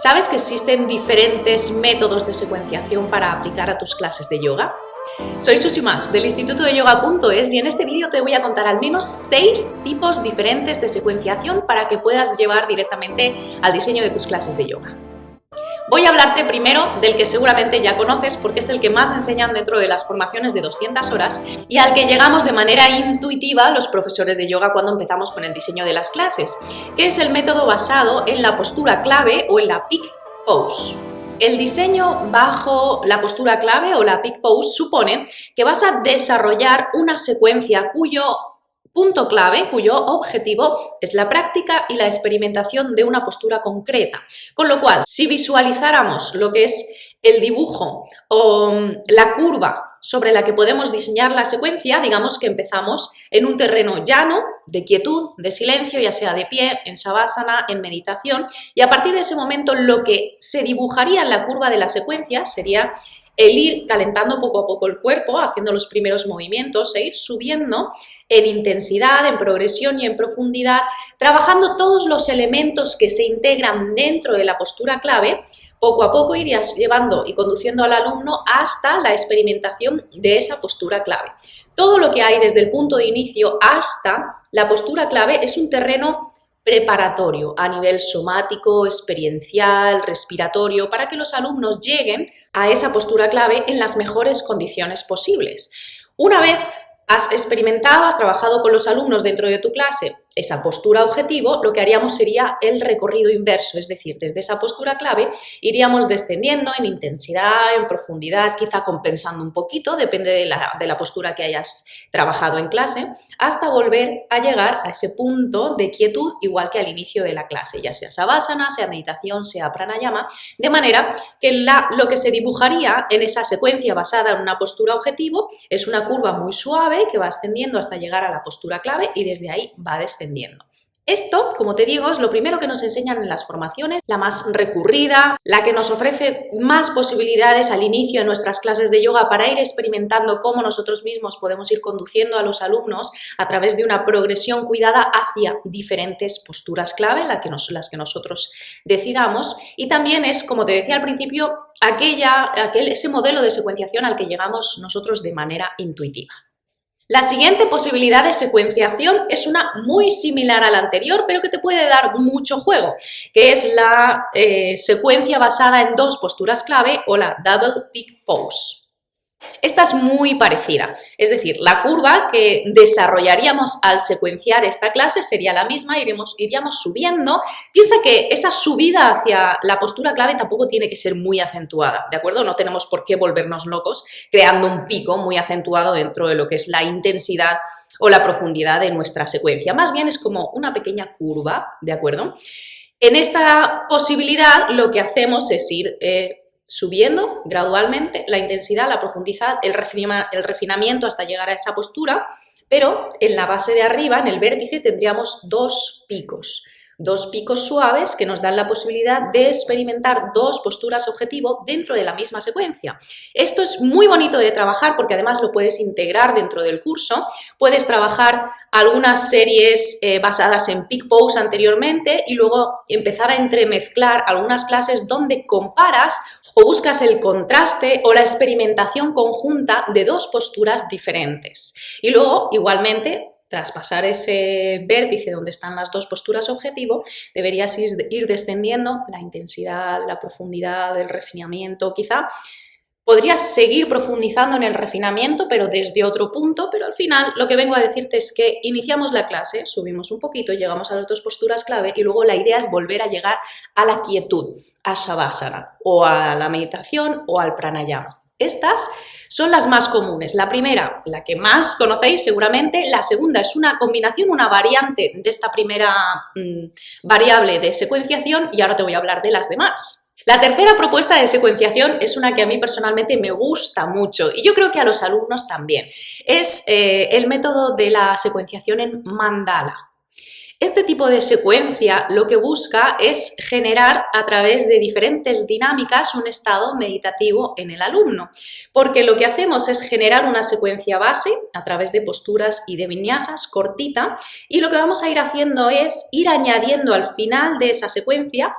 ¿Sabes que existen diferentes métodos de secuenciación para aplicar a tus clases de yoga? Soy Susi Mas del Instituto de Yoga.es y en este vídeo te voy a contar al menos 6 tipos diferentes de secuenciación para que puedas llevar directamente al diseño de tus clases de yoga. Voy a hablarte primero del que seguramente ya conoces porque es el que más enseñan dentro de las formaciones de 200 horas y al que llegamos de manera intuitiva los profesores de yoga cuando empezamos con el diseño de las clases, que es el método basado en la postura clave o en la peak pose. El diseño bajo la postura clave o la peak pose supone que vas a desarrollar una secuencia cuyo punto clave, cuyo objetivo es la práctica y la experimentación de una postura concreta. Con lo cual, si visualizáramos lo que es el dibujo o la curva sobre la que podemos diseñar la secuencia, digamos que empezamos en un terreno llano, de quietud, de silencio, ya sea de pie, en Savasana, en meditación, y a partir de ese momento lo que se dibujaría en la curva de la secuencia sería el ir calentando poco a poco el cuerpo, haciendo los primeros movimientos e ir subiendo en intensidad, en progresión y en profundidad, trabajando todos los elementos que se integran dentro de la postura clave. Poco a poco irías llevando y conduciendo al alumno hasta la experimentación de esa postura clave. Todo lo que hay desde el punto de inicio hasta la postura clave es un terreno preparatorio a nivel somático, experiencial, respiratorio, para que los alumnos lleguen a esa postura clave en las mejores condiciones posibles. Una vez has experimentado, has trabajado con los alumnos dentro de tu clase esa postura objetivo, lo que haríamos sería el recorrido inverso, es decir, desde esa postura clave iríamos descendiendo en intensidad, en profundidad, quizá compensando un poquito, depende de la postura que hayas trabajado en clase, hasta volver a llegar a ese punto de quietud igual que al inicio de la clase, ya sea Savasana, sea meditación, sea pranayama, de manera que lo que se dibujaría en esa secuencia basada en una postura objetivo es una curva muy suave que va ascendiendo hasta llegar a la postura clave y desde ahí va descendiendo. Esto, como te digo, es lo primero que nos enseñan en las formaciones, la más recurrida, la que nos ofrece más posibilidades al inicio de nuestras clases de yoga para ir experimentando cómo nosotros mismos podemos ir conduciendo a los alumnos a través de una progresión cuidada hacia diferentes posturas clave, las que nosotros decidamos, y también es, como te decía al principio, ese modelo de secuenciación al que llegamos nosotros de manera intuitiva. La siguiente posibilidad de secuenciación es una muy similar a la anterior, pero que te puede dar mucho juego, que es la secuencia basada en dos posturas clave o la Double Peak Pose. Esta es muy parecida, es decir, la curva que desarrollaríamos al secuenciar esta clase sería la misma, iríamos subiendo. Piensa que esa subida hacia la postura clave tampoco tiene que ser muy acentuada, ¿de acuerdo? No tenemos por qué volvernos locos creando un pico muy acentuado dentro de lo que es la intensidad o la profundidad de nuestra secuencia. Más bien es como una pequeña curva, ¿de acuerdo? En esta posibilidad lo que hacemos es ir subiendo gradualmente la intensidad, la profundidad, el refinamiento hasta llegar a esa postura, pero en la base de arriba, en el vértice, tendríamos dos picos suaves que nos dan la posibilidad de experimentar dos posturas objetivo dentro de la misma secuencia. Esto es muy bonito de trabajar porque además lo puedes integrar dentro del curso, puedes trabajar algunas series basadas en peak pose anteriormente y luego empezar a entremezclar algunas clases donde comparas o buscas el contraste o la experimentación conjunta de dos posturas diferentes. Y luego, igualmente, tras pasar ese vértice donde están las dos posturas objetivo, deberías ir descendiendo la intensidad, la profundidad, el refinamiento. Quizá podrías seguir profundizando en el refinamiento, pero desde otro punto, pero al final lo que vengo a decirte es que iniciamos la clase, subimos un poquito, llegamos a las dos posturas clave y luego la idea es volver a llegar a la quietud, a Savasana, o a la meditación o al pranayama. Estas son las más comunes. La primera, la que más conocéis seguramente. La segunda es una combinación, una variante de esta primera variable de secuenciación y ahora te voy a hablar de las demás. La tercera propuesta de secuenciación es una que a mí personalmente me gusta mucho y yo creo que a los alumnos también. Es el método de la secuenciación en mandala. Este tipo de secuencia lo que busca es generar a través de diferentes dinámicas un estado meditativo en el alumno, porque lo que hacemos es generar una secuencia base a través de posturas y de vinyasas cortita y lo que vamos a ir haciendo es ir añadiendo al final de esa secuencia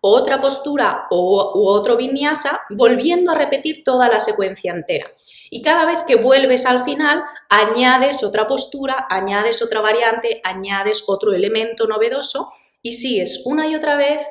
otra postura u otro vinyasa, volviendo a repetir toda la secuencia entera. Y cada vez que vuelves al final, añades otra postura, añades otra variante, añades otro elemento novedoso y sigues una y otra vez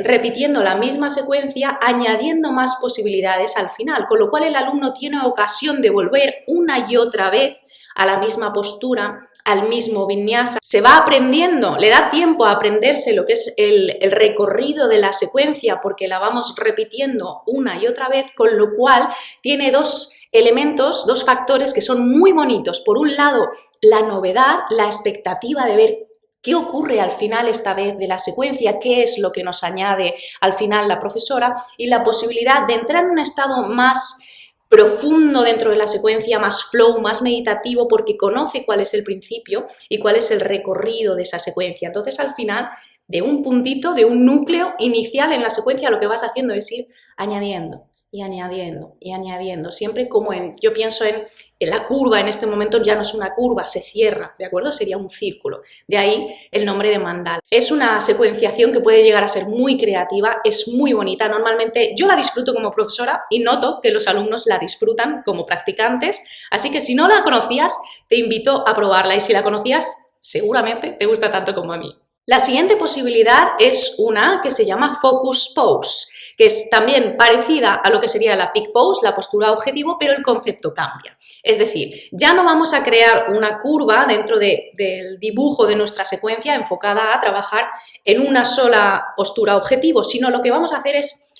repitiendo la misma secuencia, añadiendo más posibilidades al final, con lo cual el alumno tiene ocasión de volver una y otra vez a la misma postura, al mismo vinyasa, se va aprendiendo, le da tiempo a aprenderse lo que es el recorrido de la secuencia porque la vamos repitiendo una y otra vez, con lo cual tiene dos elementos, dos factores que son muy bonitos. Por un lado, la novedad, la expectativa de ver qué ocurre al final esta vez de la secuencia, qué es lo que nos añade al final la profesora, y la posibilidad de entrar en un estado más profundo dentro de la secuencia, más flow, más meditativo, porque conoce cuál es el principio y cuál es el recorrido de esa secuencia. Entonces, al final, de un puntito, de un núcleo inicial en la secuencia, lo que vas haciendo es ir añadiendo y añadiendo y añadiendo, siempre como yo pienso en la curva. En este momento ya no es una curva, se cierra, ¿de acuerdo? Sería un círculo, de ahí el nombre de mandala. Es una secuenciación que puede llegar a ser muy creativa, es muy bonita, normalmente yo la disfruto como profesora y noto que los alumnos la disfrutan como practicantes, así que si no la conocías, te invito a probarla, y si la conocías, seguramente te gusta tanto como a mí. La siguiente posibilidad es una que se llama Focus Pose, que es también parecida a lo que sería la Peak Pose, la postura objetivo, pero el concepto cambia. Es decir, ya no vamos a crear una curva dentro del dibujo de nuestra secuencia enfocada a trabajar en una sola postura objetivo, sino lo que vamos a hacer es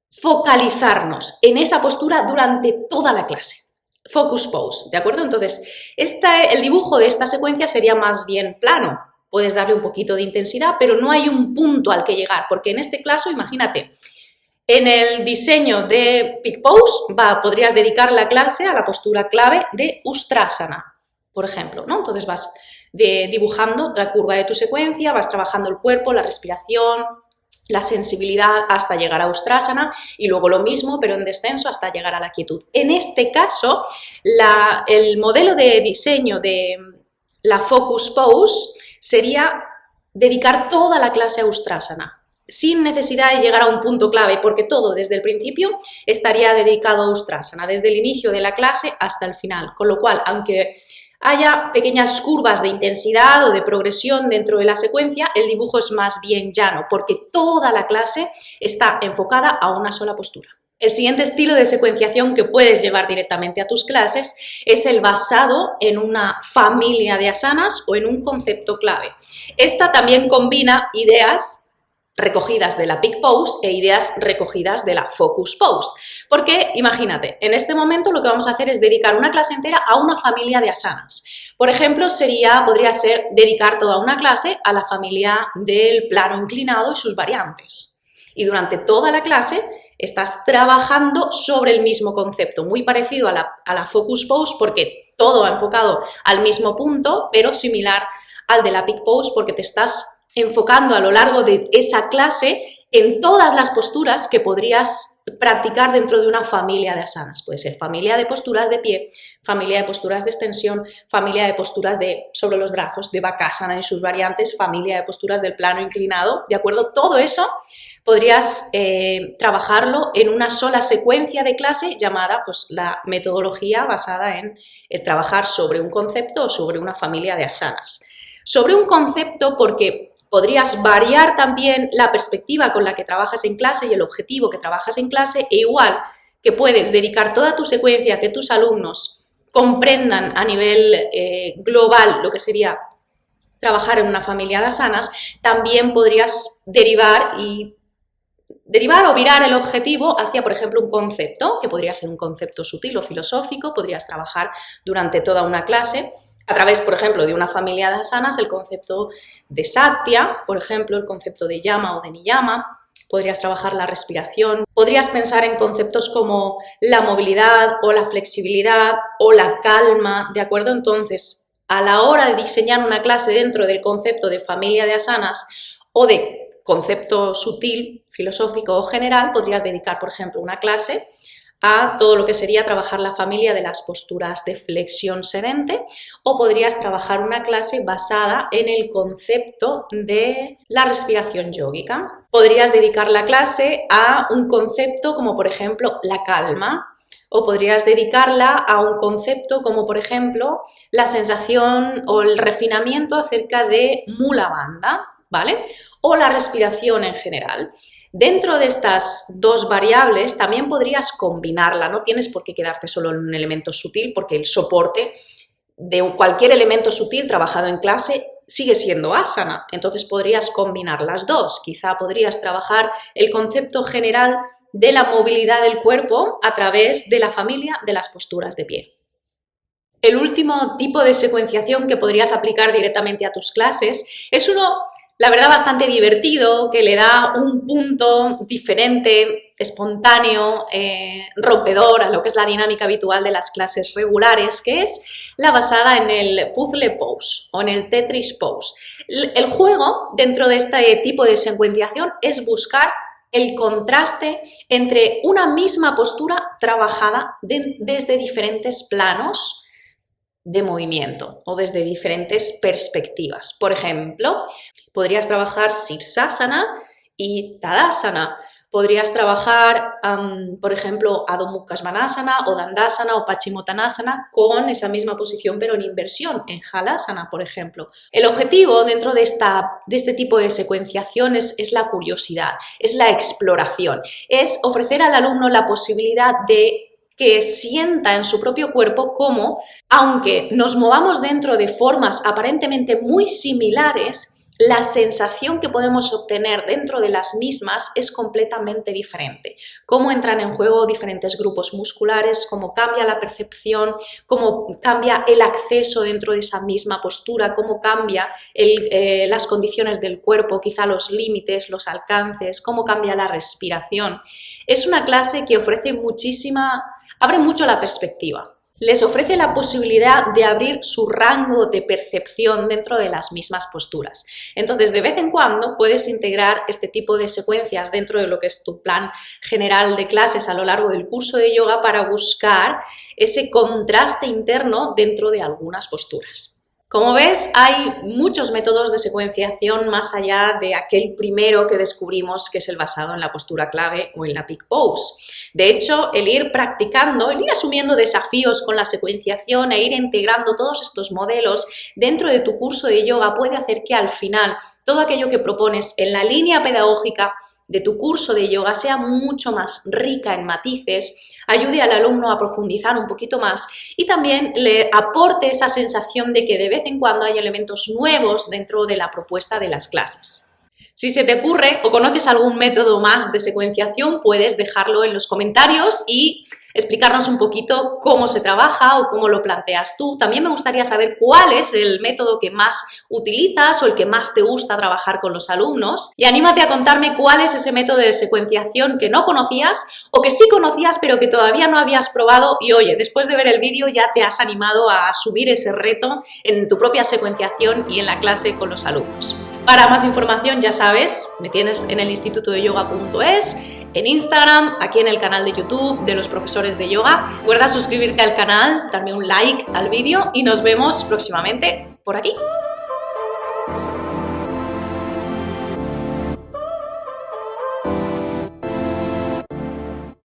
focalizarnos en esa postura durante toda la clase. Focus Pose, ¿de acuerdo? Entonces, el dibujo de esta secuencia sería más bien plano. Puedes darle un poquito de intensidad, pero no hay un punto al que llegar, porque en este caso, imagínate, en el diseño de Peak Pose podrías dedicar la clase a la postura clave de Ustrasana, por ejemplo, ¿no? Entonces vas dibujando la curva de tu secuencia, vas trabajando el cuerpo, la respiración, la sensibilidad hasta llegar a Ustrasana, y luego lo mismo, pero en descenso hasta llegar a la quietud. En este caso, el modelo de diseño de la Focus Pose sería dedicar toda la clase a Ustrasana, sin necesidad de llegar a un punto clave, porque todo desde el principio estaría dedicado a Ustrasana, desde el inicio de la clase hasta el final, con lo cual, aunque haya pequeñas curvas de intensidad o de progresión dentro de la secuencia, el dibujo es más bien llano, porque toda la clase está enfocada a una sola postura. El siguiente estilo de secuenciación que puedes llevar directamente a tus clases es el basado en una familia de asanas o en un concepto clave. Esta también combina ideas recogidas de la Peak Pose e ideas recogidas de la Focus Pose. Porque, imagínate, en este momento lo que vamos a hacer es dedicar una clase entera a una familia de asanas. Por ejemplo, podría ser dedicar toda una clase a la familia del plano inclinado y sus variantes. Y durante toda la clase estás trabajando sobre el mismo concepto, muy parecido a la Focus Pose, porque todo va enfocado al mismo punto, pero similar al de la Peak Pose, porque te estás enfocando a lo largo de esa clase en todas las posturas que podrías practicar dentro de una familia de asanas. Puede ser familia de posturas de pie, familia de posturas de extensión, familia de posturas sobre los brazos, de Bakasana y sus variantes, familia de posturas del plano inclinado, ¿de acuerdo? Todo eso podrías trabajarlo en una sola secuencia de clase llamada la metodología basada en trabajar sobre un concepto o sobre una familia de asanas. Sobre un concepto porque podrías variar también la perspectiva con la que trabajas en clase y el objetivo que trabajas en clase, e igual que puedes dedicar toda tu secuencia a que tus alumnos comprendan a nivel global lo que sería trabajar en una familia de asanas, también podrías derivar o virar el objetivo hacia, por ejemplo, un concepto, que podría ser un concepto sutil o filosófico. Podrías trabajar durante toda una clase a través, por ejemplo, de una familia de asanas, el concepto de Satya, por ejemplo, el concepto de Yama o de Niyama. Podrías trabajar la respiración, podrías pensar en conceptos como la movilidad o la flexibilidad o la calma, ¿de acuerdo? Entonces, a la hora de diseñar una clase dentro del concepto de familia de asanas o de concepto sutil, filosófico o general, podrías dedicar, por ejemplo, una clase a todo lo que sería trabajar la familia de las posturas de flexión sedente, o podrías trabajar una clase basada en el concepto de la respiración yógica. Podrías dedicar la clase a un concepto como por ejemplo la calma, o podrías dedicarla a un concepto como por ejemplo la sensación o el refinamiento acerca de Mula Bandha, ¿vale? O la respiración en general. Dentro de estas dos variables también podrías combinarla, no tienes por qué quedarte solo en un elemento sutil porque el soporte de cualquier elemento sutil trabajado en clase sigue siendo asana, entonces podrías combinar las dos. Quizá podrías trabajar el concepto general de la movilidad del cuerpo a través de la familia de las posturas de pie. El último tipo de secuenciación que podrías aplicar directamente a tus clases es uno, la verdad, bastante divertido, que le da un punto diferente, espontáneo, rompedor a lo que es la dinámica habitual de las clases regulares, que es la basada en el puzzle pose o en el Tetris pose. El juego dentro de este tipo de secuenciación es buscar el contraste entre una misma postura trabajada desde diferentes planos de movimiento o desde diferentes perspectivas. Por ejemplo, podrías trabajar Sirsasana y Tadasana. Podrías trabajar, por ejemplo, Adho Mukha Svanasana o Dandasana o Paschimottanasana con esa misma posición pero en inversión, en Halasana, por ejemplo. El objetivo dentro de este tipo de secuenciaciones es la curiosidad, es la exploración, es ofrecer al alumno la posibilidad de que sienta en su propio cuerpo cómo, aunque nos movamos dentro de formas aparentemente muy similares, la sensación que podemos obtener dentro de las mismas es completamente diferente. Cómo entran en juego diferentes grupos musculares, cómo cambia la percepción, cómo cambia el acceso dentro de esa misma postura, cómo cambia las condiciones del cuerpo, quizá los límites, los alcances, cómo cambia la respiración. Es una clase que abre mucho la perspectiva. Les ofrece la posibilidad de abrir su rango de percepción dentro de las mismas posturas. Entonces, de vez en cuando puedes integrar este tipo de secuencias dentro de lo que es tu plan general de clases a lo largo del curso de yoga para buscar ese contraste interno dentro de algunas posturas. Como ves, hay muchos métodos de secuenciación más allá de aquel primero que descubrimos, que es el basado en la postura clave o en la peak pose. De hecho, el ir practicando, el ir asumiendo desafíos con la secuenciación e ir integrando todos estos modelos dentro de tu curso de yoga puede hacer que al final todo aquello que propones en la línea pedagógica de tu curso de yoga sea mucho más rica en matices, ayude al alumno a profundizar un poquito más y también le aporte esa sensación de que de vez en cuando hay elementos nuevos dentro de la propuesta de las clases. Si se te ocurre o conoces algún método más de secuenciación, puedes dejarlo en los comentarios y explicarnos un poquito cómo se trabaja o cómo lo planteas tú. También me gustaría saber cuál es el método que más utilizas o el que más te gusta trabajar con los alumnos. Y anímate a contarme cuál es ese método de secuenciación que no conocías o que sí conocías pero que todavía no habías probado y oye, después de ver el vídeo ya te has animado a asumir ese reto en tu propia secuenciación y en la clase con los alumnos. Para más información, ya sabes, me tienes en el institutodeyoga.es, en Instagram, aquí en el canal de YouTube de los profesores de yoga. Recuerda suscribirte al canal, darme un like al vídeo y nos vemos próximamente por aquí.